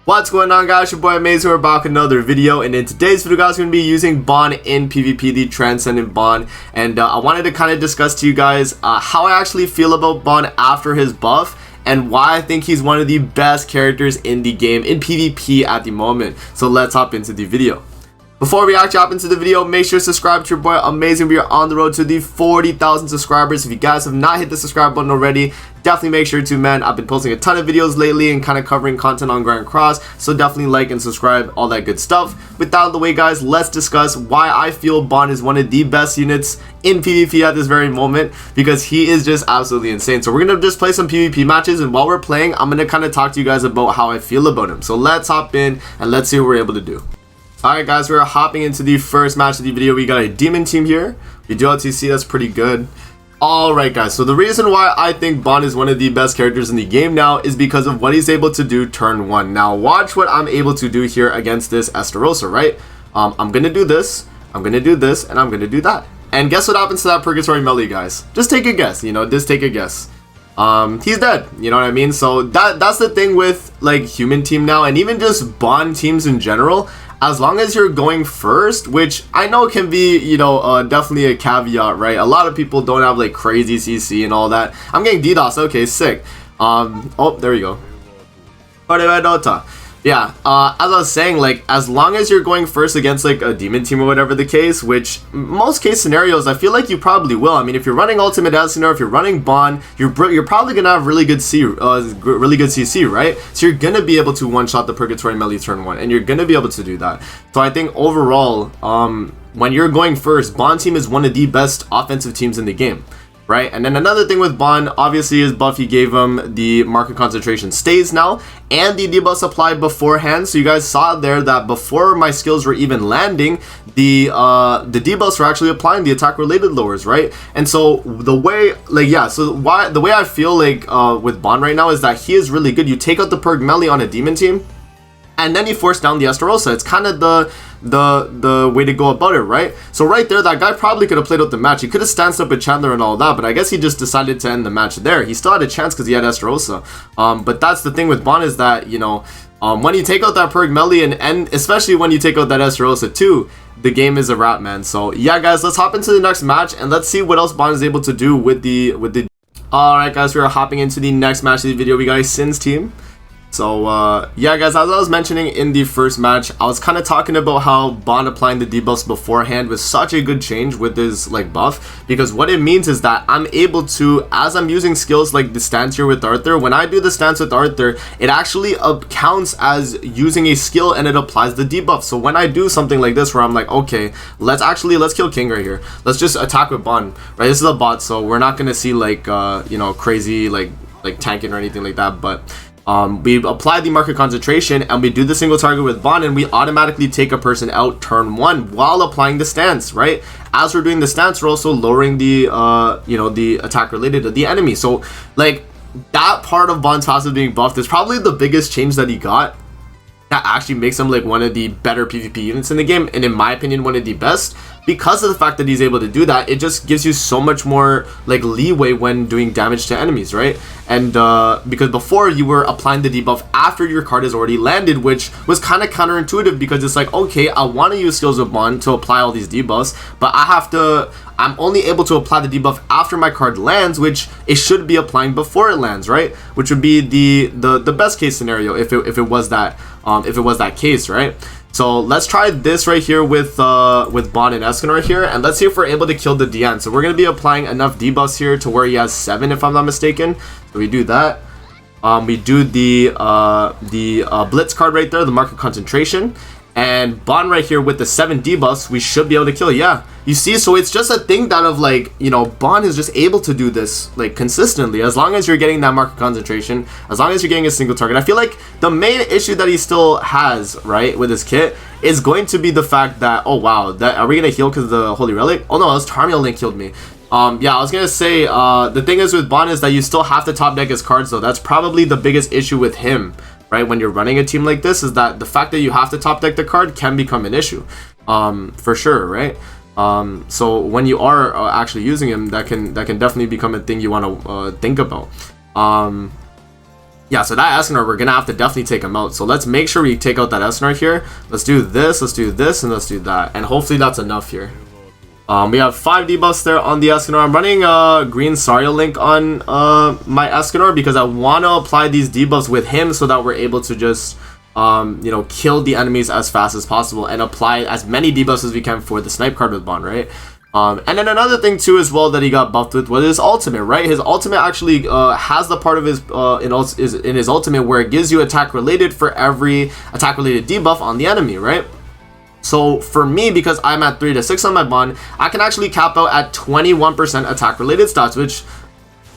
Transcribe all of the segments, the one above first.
What's going on, guys? Your boy Maze. We're back with another video, and in today's video, guys, we're going to be using Bond in PvP, the Transcendent Bond. And I wanted to kind of discuss to you guys how I actually feel about Bond after his buff, and why I think he's one of the best characters in the game in PvP at the moment. So let's hop into the video. Before we actually hop into the video, make sure to subscribe to your boy Amazing. We are on the road to the 40,000 subscribers. If you guys have not hit the subscribe button already, definitely make sure to, man. I've been posting a ton of videos lately and kind of covering content on Grand Cross, so definitely like and subscribe, all that good stuff. With that out of the way, guys, let's discuss why I feel Bond is one of the best units in PvP at this very moment, because he is just absolutely insane. So we're gonna just play some PvP matches, and while we're playing, I'm gonna kind of talk to you guys about how I feel about him. So let's hop in and let's see what we're able to do. Alright, guys, we're hopping into the first match of the video. We got a demon team here. We do LTC, that's pretty good. Alright, guys, so the reason why I think Bond is one of the best characters in the game now is because of what he's able to do turn 1. Now watch what I'm able to do here against this Estarossa, right? I'm gonna do this, I'm gonna do this, and I'm gonna do that. And guess what happens to that Purgatory melee, guys? Just take a guess, you know, just take a guess. He's dead, you know what I mean? So that's the thing with like human team now, and even just Bond teams in general. As long as you're going first, which I know can be, you know, definitely a caveat, right? A lot of people don't have like crazy CC and all that. I'm getting DDoS, okay, sick. Oh, there we go. Yeah, as I was saying, like, as long as you're going first against like a demon team or whatever the case, which most case scenarios I feel like you probably will. I mean, if you're running ultimate Escanor, if you're running Bond, you're probably gonna have really good CC, right? So you're gonna be able to one-shot the Purgatory melee turn 1, and you're gonna be able to do that. So I think overall, when you're going first, Bond team is one of the best offensive teams in the game. Right, and then another thing with Bond, obviously, his buff, he gave him the market concentration stays now, and the debuff applied beforehand. So you guys saw there that before my skills were even landing, the debuffs were actually applying the attack related lowers, right? And so the way, like, yeah, so the way I feel like with Bond right now is that he is really good. You take out the Purg melee on a demon team, and then you force down the Estarossa. It's kind of the way to go about it, right? So right there, that guy probably could have played out the match. He could have stanced up with Chandler and all that, but I guess he just decided to end the match there. He still had a chance because he had Estarossa. But that's the thing with Bond, is that, you know, when you take out that Purg melee, and especially when you take out that Estarossa too, the game is a wrap, man. So yeah, guys, let's hop into the next match and let's see what else Bond is able to do with the Alright, guys, we're hopping into the next match of the video. We got a Sins team. So yeah, guys, as I was mentioning in the first match, I was kind of talking about how Bond applying the debuffs beforehand was such a good change with his like buff, because what it means is that I'm able to, as I'm using skills like the stance here with Arthur, when I do the stance with Arthur, it actually counts as using a skill and it applies the debuff. So when I do something like this where I'm like, okay, let's kill King right here, let's just attack with Bond, right? This is a bot, so we're not gonna see like you know, crazy like tanking or anything like that, but we apply the market concentration and we do the single target with Bond, and we automatically take a person out turn 1 while applying the stance, right? As we're doing the stance, we're also lowering the you know, the attack related to the enemy. So like that part of Bond's passive being buffed is probably the biggest change that he got, that actually makes him like one of the better PvP units in the game, and in my opinion one of the best, because of the fact that he's able to do that. It just gives you so much more like leeway when doing damage to enemies, right? And because before you were applying the debuff after your card has already landed, which was kind of counterintuitive, because it's like, okay, I want to use skills with Bond to apply all these debuffs, but I'm only able to apply the debuff after my card lands, which it should be applying before it lands, right? Which would be the best case scenario if it was that case, right? So let's try this right here with Bond and Escanor here, and let's see if we're able to kill the Diane. So we're going to be applying enough debuffs here to where he has 7, if I'm not mistaken. So we do that. We do the Blitz card right there, the market concentration. And Bond right here with the 7 debuffs, we should be able to kill. Yeah, you see, so it's just a thing that of like, you know, Bond is just able to do this like consistently, as long as you're getting that market concentration, as long as you're getting a single target. I feel like the main issue that he still has, right, with his kit is going to be the fact that, oh wow, that are we gonna heal because of the Holy Relic? Oh no, it was Tarmiel Link killed me. Yeah, I was gonna say, the thing is with Bond is that you still have to top deck his cards, though. That's probably the biggest issue with him, right? When you're running a team like this, is that the fact that you have to top deck the card can become an issue, for sure, right? So when you are actually using him, that can definitely become a thing you want to think about. Yeah, yeah, so that Escanor, we're gonna have to definitely take him out. So let's make sure we take out that Escanor here. Let's do this, and let's do that. And hopefully that's enough here. We have 5 debuffs there on the Escanor. I'm running green Sario Link on my Escanor because I want to apply these debuffs with him so that we're able to just you know, kill the enemies as fast as possible and apply as many debuffs as we can for the snipe card with Bond, right? And then another thing too as well that he got buffed with was his ultimate, right? His ultimate actually has the part of his in his ultimate where it gives you attack related for every attack related debuff on the enemy, right? So for me, because I'm at 3 to 6 on my Bond, I can actually cap out at 21% attack related stats, which,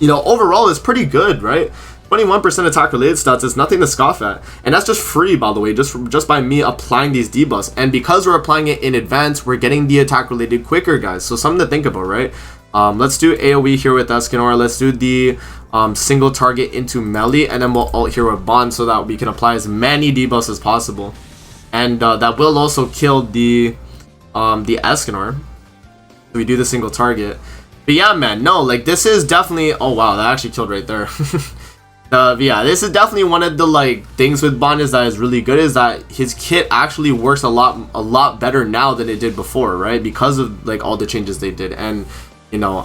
you know, overall is pretty good, right? 21% attack related stats is nothing to scoff at, and that's just free, by the way, just by me applying these debuffs. And because we're applying it in advance, we're getting the attack related quicker, guys. So something to think about, right? Let's do AoE here with Escanor. Let's do the single target into melee, and then we'll ult here with Bond so that we can apply as many debuffs as possible. And that will also kill the Escanor. So we do the single target. But yeah, man, no, like this is definitely, oh wow, that actually killed right there. Yeah, this is definitely one of the like things with Bond is that is really good, is that his kit actually works a lot better now than it did before, right? Because of like all the changes they did. And you know,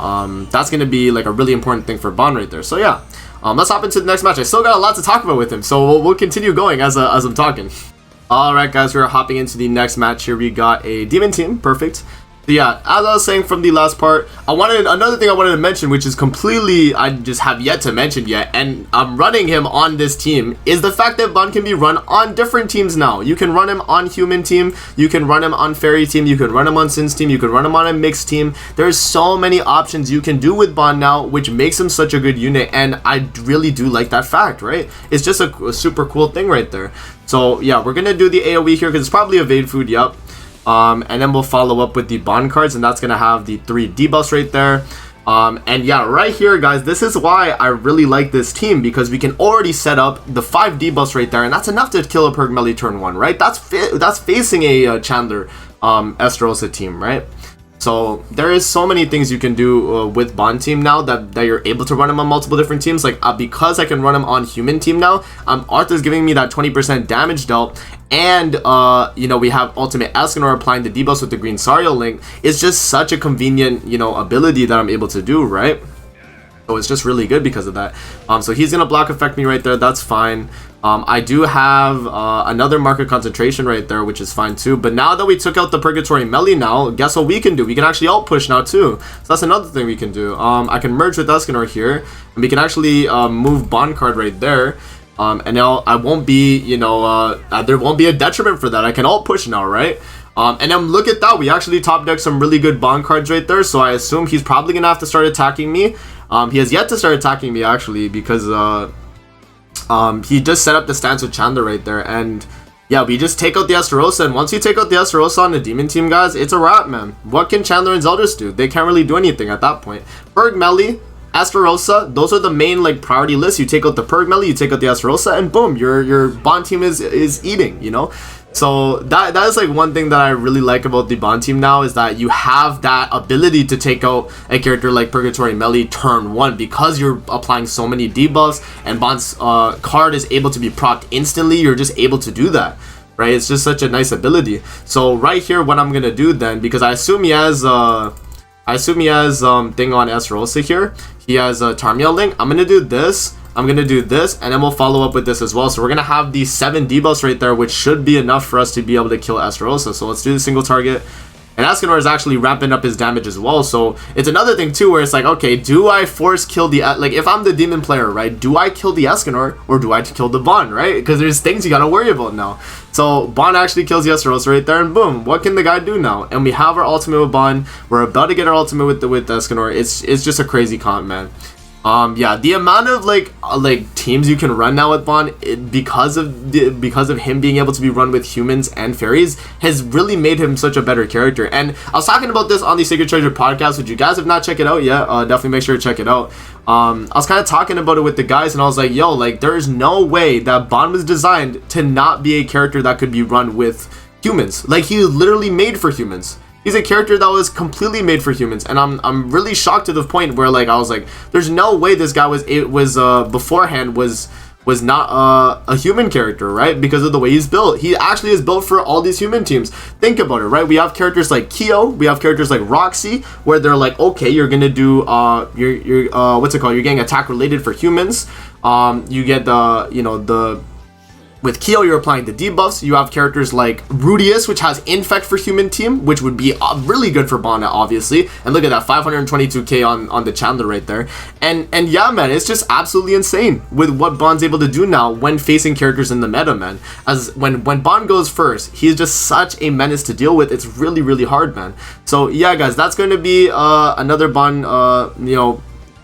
that's gonna be like a really important thing for Bond right there. So yeah, let's hop into the next match. I still got a lot to talk about with him, so we'll continue going as I'm talking. Alright guys, we're hopping into the next match here. We got a demon team, perfect. So yeah, as I was saying from the last part, another thing I wanted to mention, which is completely, I just have yet to mention yet, and I'm running him on this team, is the fact that Bond can be run on different teams now. You can run him on human team, you can run him on fairy team, you can run him on Sin's team, you can run him on a mixed team. There's so many options you can do with Bond now, which makes him such a good unit, and I really do like that fact, right? It's just a super cool thing right there. So yeah, we're gonna do the AoE here because it's probably evade food, yep. And then we'll follow up with the Bond cards, and that's gonna have the 3 debuffs right there. And yeah, right here guys, this is why I really like this team, because we can already set up the 5 debuffs right there, and that's enough to kill a Perk Melee turn 1, right? That's facing a Chandler Estarossa team, right? So there is so many things you can do with Bond team now that you're able to run him on multiple different teams. Like because I can run him on human team now, Arthur's giving me that 20% damage dealt, and you know, we have ultimate Escanor applying the debuffs with the green Sario Link. It's just such a convenient, you know, ability that I'm able to do, right? So it's just really good because of that. So he's gonna block affect me right there, that's fine. I do have another market concentration right there, which is fine too. But now that we took out the Purgatory Melee now, guess what we can do? We can actually out push now too. So that's another thing we can do. I can merge with Escanor here, and we can actually move Bond card right there. And now I won't be, you know, there won't be a detriment for that. I can alt push now, right? And then look at that, we actually top decked some really good Bond cards right there. So I assume he's probably gonna have to start attacking me. He has yet to start attacking me actually, because he just set up the stance with Chandler right there. And yeah, we just take out the Estarossa, and once you take out the Estarossa on the demon team, guys, it's a wrap, man. What can Chandler and Zeldris do? They can't really do anything at that point. Perg Melee, Estarossa, those are the main like priority lists. You take out the Perg Melee, you take out the Estarossa, and boom, your Bond team is eating, you know. So that is like one thing that I really like about the Bond team now, is that you have that ability to take out a character like Purgatory Melee turn 1 because you're applying so many debuffs, and Bond's card is able to be procced instantly. You're just able to do that, right? It's just such a nice ability. So right here, what I'm gonna do then, because I assume he has thing on Estarossa here, he has a Tarmiel Link. I'm gonna do this, I'm gonna do this, and then we'll follow up with this as well. So we're gonna have these 7 debuffs right there, which should be enough for us to be able to kill Estarossa. So let's do the single target. And Escanor is actually ramping up his damage as well. So it's another thing too, where it's like, okay, do I force kill the, like if I'm the demon player, right, do I kill the Escanor or do I kill the Bond, right? Because there's things you gotta worry about now. So Bond actually kills the Estarossa right there, and boom, what can the guy do now? And we have our ultimate with Bond. We're about to get our ultimate with Escanor. It's just a crazy comp, man. Yeah, the amount of like teams you can run now with Bond, because of him being able to be run with humans and fairies, has really made him such a better character. And I was talking about this on the Sacred Treasure podcast, which you guys have not checked it out yet, definitely make sure to check it out. I was kind of talking about it with the guys, and I was like, yo, like there's no way that Bond was designed to not be a character that could be run with humans. Like he was literally made for humans. He's a character that was completely made for humans, and I'm really shocked to the point where like I was like, there's no way this guy beforehand was was not a human character, right? Because of the way he's built. He actually is built for all these human teams. Think about it, right? We have characters like Kyo, we have characters like Roxy, where they're like, okay, you're gonna do what's it called? You're getting attack related for humans. You get with Kyo, you're applying the debuffs. You have characters like Rudius, which has Infect for human team, which would be really good for Bond, obviously. And look at that, 522k on the Chandler right there. And yeah, man, it's just absolutely insane with what Bond's able to do now when facing characters in the meta, man. As when Bond goes first, he's just such a menace to deal with. It's really, really hard, man. So yeah, guys, that's going to be another Bond,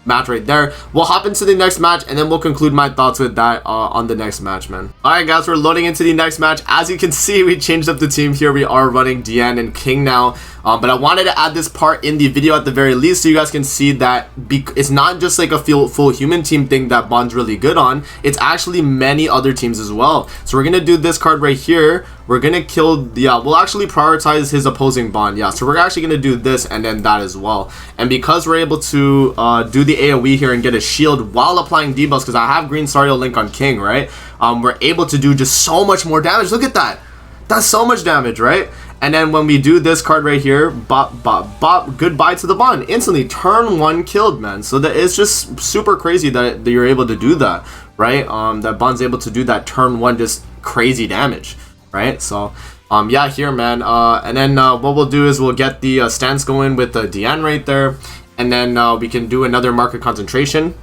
match right there. We'll hop into the next match and then we'll conclude my thoughts with that on the next match, man. Alright guys, we're loading into the next match. As you can see, we changed up the team here. We are running Diane and King now, but I wanted to add this part in the video at the very least so you guys can see that it's not just like a full human team thing that Bond's really good on. It's actually many other teams as well. So we're gonna do this card right here. We're gonna kill, we'll actually prioritize his opposing Bond. Yeah, so we're actually gonna do this and then that as well. And because we're able to do the AoE here and get a shield while applying debuffs, because I have Green Stario Link on King, right? We're able to do just so much more damage. Look at that. That's so much damage, right? And then when we do this card right here, bop, bop, bop, goodbye to the Bond. Instantly, turn 1 killed, man. So that it's just super crazy that you're able to do that, right? That Bond's able to do that turn 1 just crazy damage, right? So yeah, here, man. And then what we'll do is we'll get the stance going with the Diane right there. And then we can do another market concentration.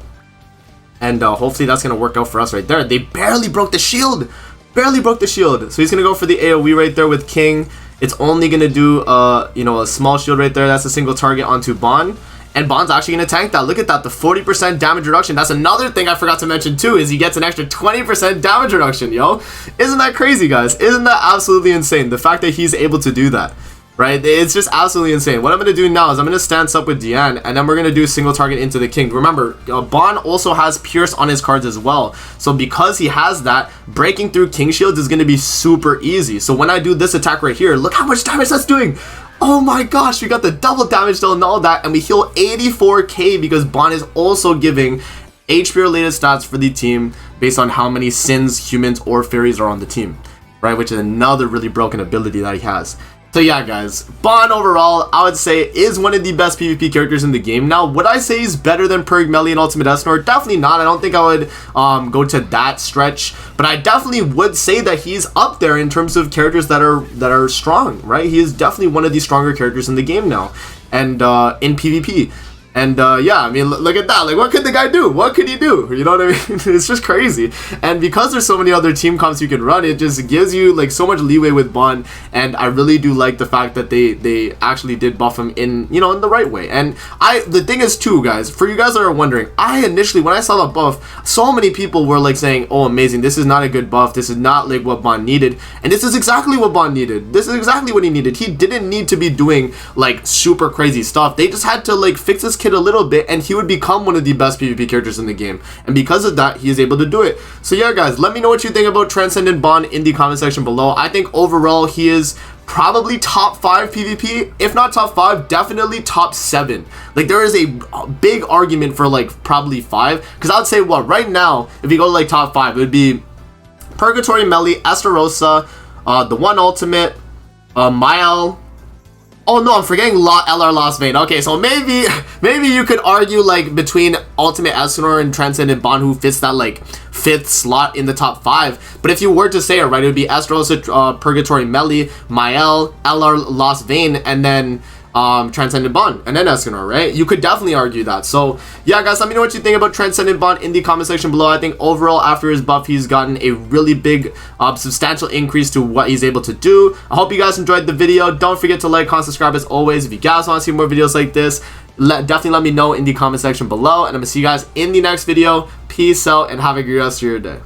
And hopefully that's going to work out for us right there. They barely broke the shield. Barely broke the shield. So he's going to go for the AoE right there with King. It's only going to do, a small shield right there. That's a single target onto Bond. And Bond's actually going to tank that. Look at that, the 40% damage reduction. That's another thing I forgot to mention too, is he gets an extra 20% damage reduction, yo. Isn't that crazy, guys? Isn't that absolutely insane? The fact that he's able to do that, right? It's just absolutely insane. What I'm going to do now is I'm going to stance up with Diane, and then we're going to do single target into the King. Remember, Bond also has Pierce on his cards as well. So because he has that, breaking through King shields is going to be super easy. So when I do this attack right here, look how much damage that's doing. Oh my gosh, we got the double damage still and all that, and we heal 84k because Bond is also giving HP related stats for the team based on how many Sins, humans, or fairies are on the team, right? Which is another really broken ability that he has. So yeah, guys, Bond overall, I would say, is one of the best PvP characters in the game. Now, would I say he's better than Perg, Melly, and Ultimate Esnor? Definitely not. I don't think I would go to that stretch, but I definitely would say that he's up there in terms of characters that are strong, right? He is definitely one of the stronger characters in the game now, and in PvP. And yeah, I mean, look at that. Like, what could the guy do? What could he do? You know what I mean? It's just crazy. And because there's so many other team comps you can run, it just gives you like so much leeway with Bond. And I really do like the fact that they actually did buff him in, in the right way. And the thing is too, guys, for you guys that are wondering, I initially, when I saw the buff, so many people were like saying, oh, amazing, this is not a good buff. This is not like what Bond needed. And this is exactly what Bond needed. This is exactly what he needed. He didn't need to be doing like super crazy stuff. They just had to like fix his kid a little bit and he would become one of the best PvP characters in the game, and because of that he is able to do it. So yeah, guys, let me know what you think about Transcendent Bond in the comment section below. I think overall he is probably top 5 PvP, if not top 5, definitely top 7. Like, there is a big argument for like probably 5, because I would say, what, right now if you go to like top 5, it would be Purgatory Melly, Estarossa, the One Ultimate, Mael. Oh no, I'm forgetting LR Lost Vein. Okay, so maybe you could argue like between Ultimate Esnor and Transcendent Bond, who fits that like 5th slot in the top 5. But if you were to say it right, it would be Estarossa, Purgatory Melly, Mael, LR Lost Vein, and then Transcendent Bond, and then Escanor, right? You could definitely argue that. So yeah, guys, let me know what you think about Transcendent Bond in the comment section below. I think overall after his buff, he's gotten a really big substantial increase to what he's able to do. I hope you guys enjoyed the video. Don't forget to like, comment, subscribe as always. If you guys want to see more videos like this, definitely let me know in the comment section below, and I'm gonna see you guys in the next video. Peace out and have a great rest of your day.